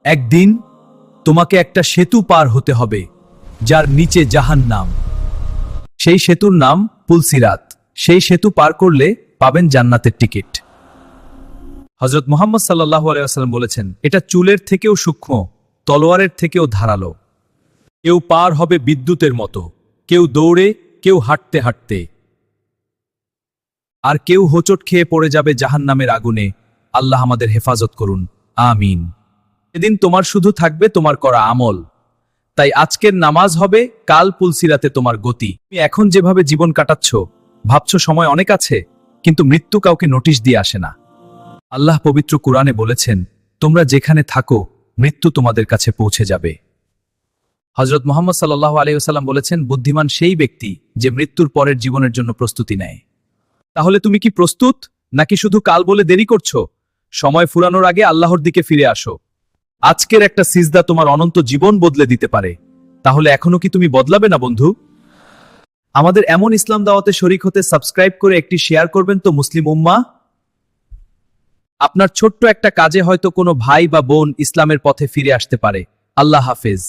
একদিন তোমাকে একটা সেতু পার হতে হবে, যার নিচে জাহান্নাম। সেই সেতুর নাম পুলসিরাত। সেই সেতু পার করলে পাবেন জান্নাতের টিকিট। হযরত মুহাম্মদ সাল্লাল্লাহু আলাইহি ওয়াসাল্লাম বলেছেন, এটা চুলের থেকেও সূক্ষ্ম, তলোয়ারের থেকেও ধারালো। কেউ পার হবে বিদ্যুতের মতো, কেউ দৌড়ে, কেউ হাঁটতে হাঁটতে, আর কেউ হোঁচট খেয়ে পড়ে যাবে জাহান্নামের আগুনে। আল্লাহ আমাদের হেফাজত করুন, আমিন। এদিন তোমার শুধু থাকবে তোমার করা আমল। তাই আজকের নামাজ হবে কাল পুলসিরাতে তোমার গতি। তুমি এখন যেভাবে জীবন কাটাচ্ছ, ভাবছো সময় অনেক আছে, কিন্তু মৃত্যু কাউকে নোটিশ দিয়ে আসে না। আল্লাহ পবিত্র কুরআনে বলেছেন, তোমরা যেখানে থাকো মৃত্যু তোমাদের কাছে পৌঁছে যাবে। হযরত মুহাম্মদ সাল্লাল্লাহু আলাইহি ওয়াসাল্লাম বলেছেন, বুদ্ধিমান সেই ব্যক্তি যে মৃত্যুর পরের জীবনের জন্য প্রস্তুতি নেয়। তাহলে তুমি কি প্রস্তুত, নাকি শুধু কাল বলে দেরি করছো? সময় ফুরানোর আগে আল্লাহর দিকে ফিরে আসো। আজকের একটা সিজদা তোমার অনন্ত জীবন বদলে দিতে পারে। তাহলে এখনো কি তুমি বদলাবে না বন্ধু? আমাদের এমন ইসলাম দাওয়াতে শরীক হতে সাবস্ক্রাইব করে একটি শেয়ার করবেন তো মুসলিম উম্মাহ। আপনার ছোট্ট একটা কাজে হয়তো কোনো ভাই বা বোন ইসলামের পথে ফিরে আসতে পারে। আল্লাহ হাফেজ।